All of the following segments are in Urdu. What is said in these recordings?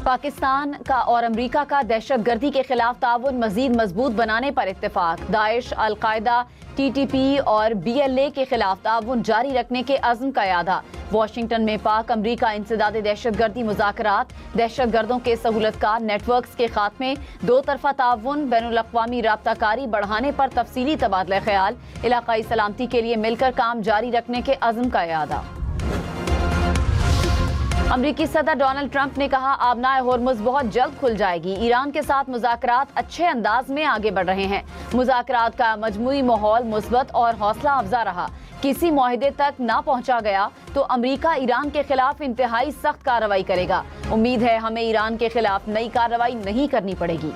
پاکستان کا اور امریکہ کا دہشت گردی کے خلاف تعاون مزید مضبوط بنانے پر اتفاق۔ داعش، القاعدہ، ٹی ٹی پی اور بی ایل اے کے خلاف تعاون جاری رکھنے کے عزم کا اعادہ۔ واشنگٹن میں پاک امریکہ انسداد دہشت گردی مذاکرات، دہشت گردوں کے سہولت کار نیٹ ورکس کے خاتمے، دو طرفہ تعاون، بین الاقوامی رابطہ کاری بڑھانے پر تفصیلی تبادلہ خیال، علاقائی سلامتی کے لیے مل کر کام جاری رکھنے کے عزم کا اعادہ۔ امریکی صدر ڈونلڈ ٹرمپ نے کہا آبنائے ہرمز بہت جلد کھل جائے گی۔ ایران کے ساتھ مذاکرات اچھے انداز میں آگے بڑھ رہے ہیں۔ مذاکرات کا مجموعی ماحول مثبت اور حوصلہ افزا رہا۔ کسی معاہدے تک نہ پہنچا گیا تو امریکہ ایران کے خلاف انتہائی سخت کارروائی کرے گا۔ امید ہے ہمیں ایران کے خلاف نئی کارروائی نہیں کرنی پڑے گی۔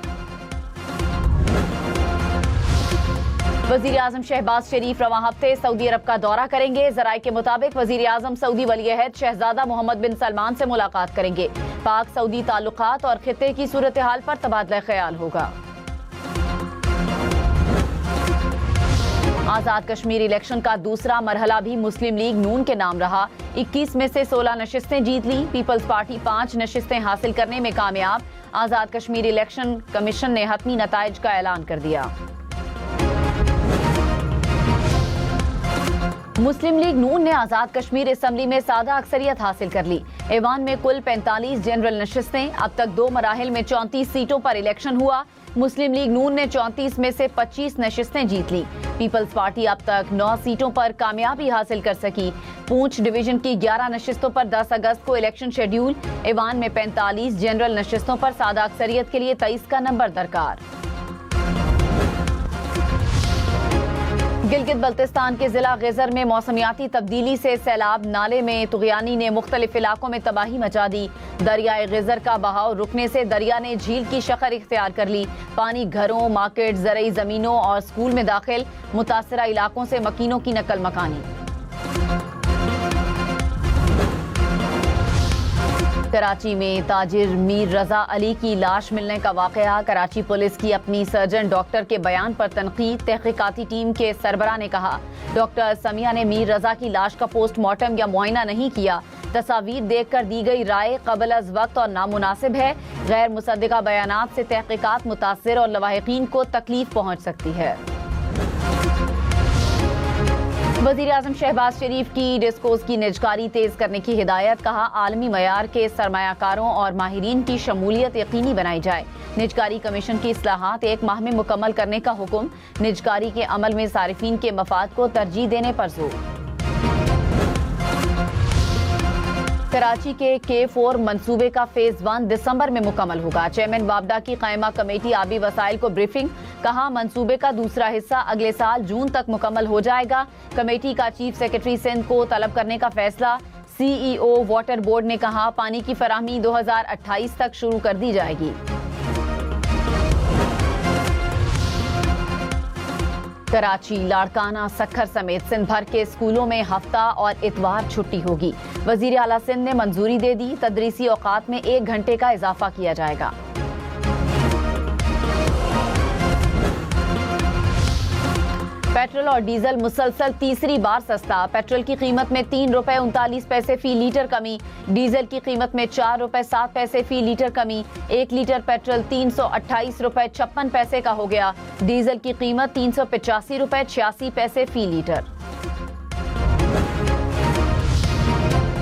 وزیر اعظم شہباز شریف رواں ہفتے سعودی عرب کا دورہ کریں گے۔ ذرائع کے مطابق وزیر اعظم سعودی ولی عہد شہزادہ محمد بن سلمان سے ملاقات کریں گے۔ پاک سعودی تعلقات اور خطے کی صورتحال پر تبادلہ خیال ہوگا۔ آزاد کشمیر الیکشن کا دوسرا مرحلہ بھی مسلم لیگ نون کے نام رہا۔ 21 میں سے 16 نشستیں جیت لی۔ پیپلز پارٹی 5 نشستیں حاصل کرنے میں کامیاب۔ آزاد کشمیر الیکشن کمیشن نے حتمی نتائج کا اعلان کر دیا۔ مسلم لیگ نون نے آزاد کشمیر اسمبلی میں سادہ اکثریت حاصل کر لی۔ ایوان میں کل 45 جنرل نشستیں، اب تک 2 مراحل میں 34 سیٹوں پر الیکشن ہوا۔ مسلم لیگ نون نے 34 میں سے 25 نشستیں جیت لی۔ پیپلز پارٹی اب تک 9 سیٹوں پر کامیابی حاصل کر سکی۔ پونچھ ڈویژن کی 11 نشستوں پر 10 اگست کو الیکشن شیڈیول۔ ایوان میں 45 جنرل نشستوں پر سادہ اکثریت کے لیے 23 کا نمبر درکار۔ گلگت بلتستان کے ضلع غزر میں موسمیاتی تبدیلی سے سیلاب نالے میں طغیانی نے مختلف علاقوں میں تباہی مچا دی۔ دریائے غزر کا بہاؤ رکنے سے دریا نے جھیل کی شکل اختیار کر لی۔ پانی گھروں، مارکیٹ، زرعی زمینوں اور سکول میں داخل۔ متاثرہ علاقوں سے مکینوں کی نقل مکانی۔ کراچی میں تاجر میر رضا علی کی لاش ملنے کا واقعہ۔ کراچی پولیس کی اپنی سرجن ڈاکٹر کے بیان پر تنقید۔ تحقیقاتی ٹیم کے سربراہ نے کہا ڈاکٹر سمیہ نے میر رضا کی لاش کا پوسٹ مارٹم یا معائنہ نہیں کیا۔ تصاویر دیکھ کر دی گئی رائے قبل از وقت اور نامناسب ہے۔ غیر مصدقہ بیانات سے تحقیقات متاثر اور لواحقین کو تکلیف پہنچ سکتی ہے۔ وزیر اعظم شہباز شریف کی ڈسکوز کی نجکاری تیز کرنے کی ہدایت۔ کہا عالمی معیار کے سرمایہ کاروں اور ماہرین کی شمولیت یقینی بنائی جائے۔ نجکاری کمیشن کی اصلاحات 1 ماہ میں مکمل کرنے کا حکم۔ نجکاری کے عمل میں صارفین کے مفاد کو ترجیح دینے پر زور۔ کراچی کے K4 منصوبے کا فیز 1 دسمبر میں مکمل ہوگا۔ چیئرمین وابڈا کی قائمہ کمیٹی آبی وسائل کو بریفنگ۔ کہا منصوبے کا دوسرا حصہ اگلے سال جون تک مکمل ہو جائے گا۔ کمیٹی کا چیف سیکرٹری سندھ کو طلب کرنے کا فیصلہ۔ سی ای او واٹر بورڈ نے کہا پانی کی فراہمی 2028 تک شروع کر دی جائے گی۔ کراچی، لاڑکانہ، سکھر سمیت سندھ بھر کے اسکولوں میں ہفتہ اور اتوار چھٹی ہوگی۔ وزیر اعلیٰ سندھ نے منظوری دے دی۔ تدریسی اوقات میں 1 گھنٹے کا اضافہ کیا جائے گا۔ پیٹرول اور ڈیزل مسلسل تیسری بار سستا۔ پیٹرول کی قیمت میں 3 روپے 39 پیسے فی لیٹر کمی۔ ڈیزل کی قیمت میں 4 روپے 7 پیسے فی لیٹر کمی۔ 1 لیٹر پیٹرول 328 روپے 56 پیسے کا ہو گیا۔ ڈیزل کی قیمت 385 روپے 86 پیسے فی لیٹر۔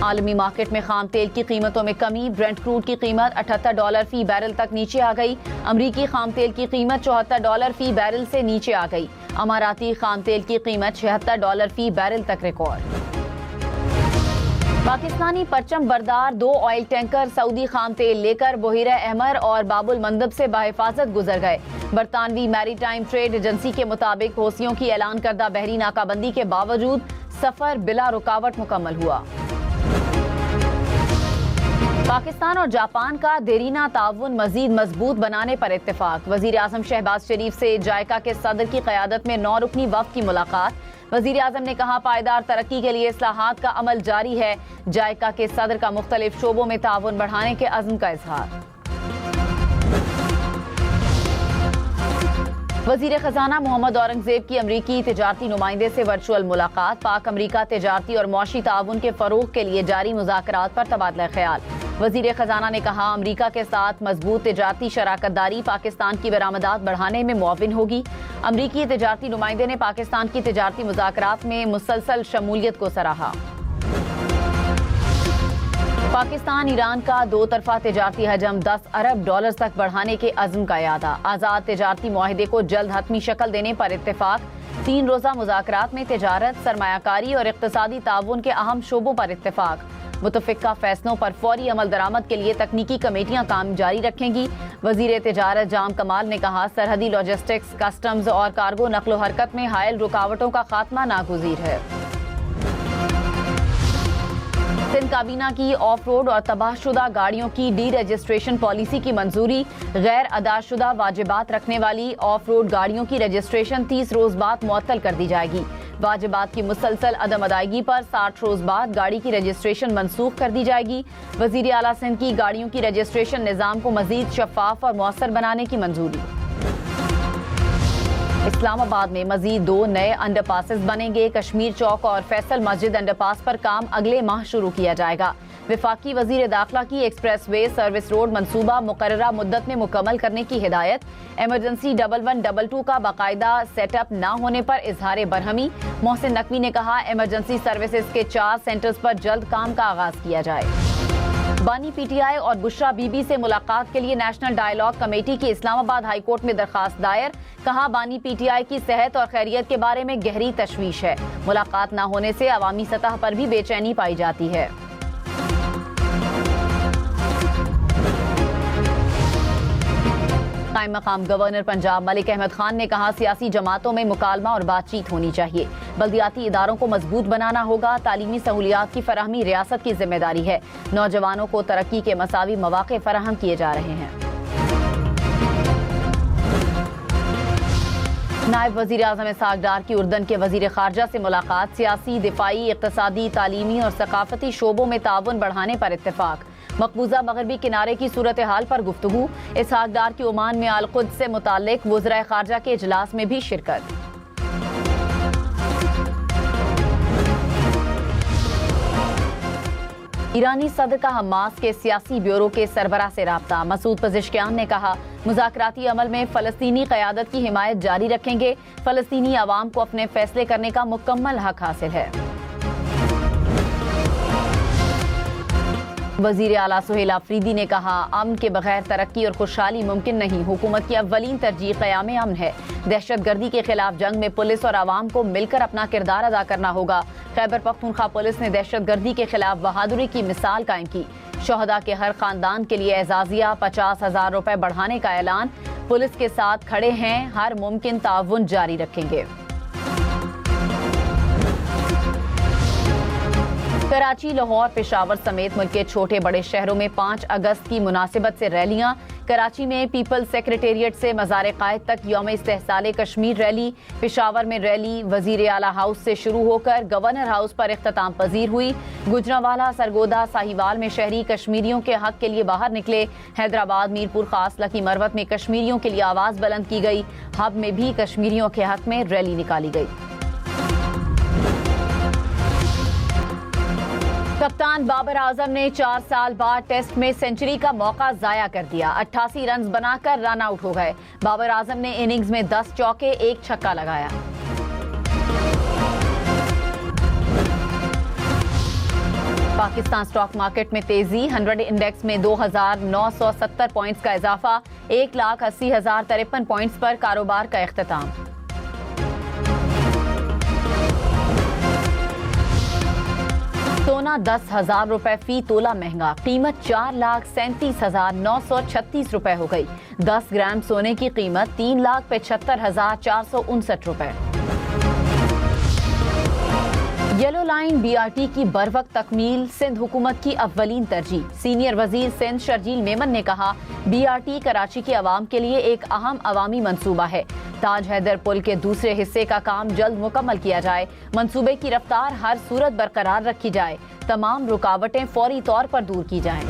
عالمی مارکیٹ میں خام تیل کی قیمتوں میں کمی۔ برنٹ کروڈ کی قیمت $78 فی بیرل تک نیچے آ گئی۔ امریکی خام تیل کی قیمت $74 فی بیرل سے نیچے آ گئی۔ اماراتی خام تیل کی قیمت $76 فی بیرل تک ریکارڈ۔ پاکستانی پرچم بردار 2 آئل ٹینکر سعودی خام تیل لے کر بحیرہ احمر اور باب المندب سے بحفاظت گزر گئے۔ برطانوی میری ٹائم ٹریڈ ایجنسی کے مطابق حوثیوں کی اعلان کردہ بحری ناکہ بندی کے باوجود سفر بلا رکاوٹ مکمل ہوا۔ پاکستان اور جاپان کا دیرینہ تعاون مزید مضبوط بنانے پر اتفاق۔ وزیر اعظم شہباز شریف سے جائکا کے صدر کی قیادت میں 9 رکنی وفد کی ملاقات۔ وزیر اعظم نے کہا پائیدار ترقی کے لیے اصلاحات کا عمل جاری ہے۔ جائکا کے صدر کا مختلف شعبوں میں تعاون بڑھانے کے عزم کا اظہار۔ وزیر خزانہ محمد اورنگزیب کی امریکی تجارتی نمائندے سے ورچوئل ملاقات۔ پاک امریکہ تجارتی اور معاشی تعاون کے فروغ کے لیے جاری مذاکرات پر تبادلہ خیال۔ وزیر خزانہ نے کہا امریکہ کے ساتھ مضبوط تجارتی شراکت داری پاکستان کی برآمدات بڑھانے میں معاون ہوگی۔ امریکی تجارتی نمائندے نے پاکستان کی تجارتی مذاکرات میں مسلسل شمولیت کو سراہا۔ پاکستان ایران کا دو طرفہ تجارتی حجم $10 ارب تک بڑھانے کے عزم کا اعادہ۔ آزاد تجارتی معاہدے کو جلد حتمی شکل دینے پر اتفاق۔ 3 روزہ مذاکرات میں تجارت، سرمایہ کاری اور اقتصادی تعاون کے اہم شعبوں پر اتفاق۔ متفقہ فیصلوں پر فوری عمل درآمد کے لیے تکنیکی کمیٹیاں کام جاری رکھیں گی۔ وزیر تجارت جام کمال نے کہا سرحدی لاجسٹکس، کسٹمز اور کارگو نقل و حرکت میں حائل رکاوٹوں کا خاتمہ ناگزیر ہے۔ سندھ کابینہ کی آف روڈ اور تباہ شدہ گاڑیوں کی ڈی رجسٹریشن پالیسی کی منظوری۔ غیر ادا شدہ واجبات رکھنے والی آف روڈ گاڑیوں کی رجسٹریشن 30 روز بعد معطل کر دی جائے گی۔ واجبات کی مسلسل عدم ادائیگی پر 60 روز بعد گاڑی کی رجسٹریشن منسوخ کر دی جائے گی۔ وزیر اعلیٰ سندھ کی گاڑیوں کی رجسٹریشن نظام کو مزید شفاف اور مؤثر بنانے کی منظوری۔ اسلام آباد میں مزید 2 نئے انڈر پاسز بنیں گے۔ کشمیر چوک اور فیصل مسجد انڈر پاس پر کام اگلے ماہ شروع کیا جائے گا۔ وفاقی وزیر داخلہ کی ایکسپریس وے سروس روڈ منصوبہ مقررہ مدت میں مکمل کرنے کی ہدایت۔ ایمرجنسی 1122 کا باقاعدہ سیٹ اپ نہ ہونے پر اظہار برہمی۔ محسن نقوی نے کہا ایمرجنسی سروسز کے 4 سینٹرز پر جلد کام کا آغاز کیا جائے۔ بانی پی ٹی آئی اور بشرا بی بی سے ملاقات کے لیے نیشنل ڈائیلاگ کمیٹی کی اسلام آباد ہائی کورٹ میں درخواست دائر۔ کہا بانی پی ٹی آئی کی صحت اور خیریت کے بارے میں گہری تشویش ہے۔ ملاقات نہ ہونے سے عوامی سطح پر بھی بے چینی پائی جاتی ہے۔ قائم مقام گورنر پنجاب ملک احمد خان نے کہا سیاسی جماعتوں میں مکالمہ اور بات چیت ہونی چاہیے۔ بلدیاتی اداروں کو مضبوط بنانا ہوگا۔ تعلیمی سہولیات کی فراہمی ریاست کی ذمہ داری ہے۔ نوجوانوں کو ترقی کے مساوی مواقع فراہم کیے جا رہے ہیں۔ نائب وزیر اعظم اسحاق ڈار کی اردن کے وزیر خارجہ سے ملاقات۔ سیاسی، دفاعی، اقتصادی، تعلیمی اور ثقافتی شعبوں میں تعاون بڑھانے پر اتفاق۔ مقبوضہ مغربی کنارے کی صورتحال پر گفتگو۔ اسحاق ڈار کی عمان میں القدس سے متعلق وزرائے خارجہ کے اجلاس میں بھی شرکت۔ ایرانی صدر کا حماس کے سیاسی بیورو کے سربراہ سے رابطہ۔ مسعود پزشکیان نے کہا مذاکراتی عمل میں فلسطینی قیادت کی حمایت جاری رکھیں گے۔ فلسطینی عوام کو اپنے فیصلے کرنے کا مکمل حق حاصل ہے۔ وزیر اعلیٰ سہیل آفریدی نے کہا امن کے بغیر ترقی اور خوشحالی ممکن نہیں۔ حکومت کی اولین ترجیح قیام امن ہے۔ دہشت گردی کے خلاف جنگ میں پولیس اور عوام کو مل کر اپنا کردار ادا کرنا ہوگا۔ خیبر پختونخوا پولیس نے دہشت گردی کے خلاف بہادری کی مثال قائم کی۔ شہداء کے ہر خاندان کے لیے اعزازیہ $50,000 بڑھانے کا اعلان۔ پولیس کے ساتھ کھڑے ہیں، ہر ممکن تعاون جاری رکھیں گے۔ کراچی، لاہور، پشاور سمیت ملک کے چھوٹے بڑے شہروں میں 5 اگست کی مناسبت سے ریلیاں۔ کراچی میں پیپل سیکریٹریٹ سے مزار قائد تک یوم استحصال کشمیر ریلی۔ پشاور میں ریلی وزیر اعلیٰ ہاؤس سے شروع ہو کر گورنر ہاؤس پر اختتام پذیر ہوئی۔ گجرانوالہ، سرگودا، ساہیوال میں شہری کشمیریوں کے حق کے لیے باہر نکلے۔ حیدرآباد، میرپور خاص، لکی مروت میں کشمیریوں کے لیے آواز بلند کی گئی۔ ہب میں بھی کشمیریوں کے حق میں ریلی نکالی گئی۔ کپتان بابر اعظم نے 4 سال بعد ٹیسٹ میں سنچری کا موقع ضائع کر دیا۔ 88 رنز بنا کر رن آؤٹ ہو گئے۔ بابر اعظم نے اننگز میں 10 چوکے، 1 چھکا لگایا۔ پاکستان سٹاک مارکیٹ میں تیزی۔ 100 انڈیکس میں 2,970 پوائنٹس کا اضافہ۔ 1,80,053 پوائنٹس پر کاروبار کا اختتام۔ سونا $10,000 فی تولہ مہنگا۔ قیمت $4,37,936 ہو گئی۔ 10 گرام سونے کی قیمت $3,75,459۔ یلو لائن BRT کی بروقت تکمیل سندھ حکومت کی اولین ترجیح۔ سینئر وزیر سندھ شرجیل میمن نے کہا BRT کراچی کے عوام کے لیے ایک اہم عوامی منصوبہ ہے۔ تاج حیدر پل کے دوسرے حصے کا کام جلد مکمل کیا جائے۔ منصوبے کی رفتار ہر صورت برقرار رکھی جائے۔ تمام رکاوٹیں فوری طور پر دور کی جائیں۔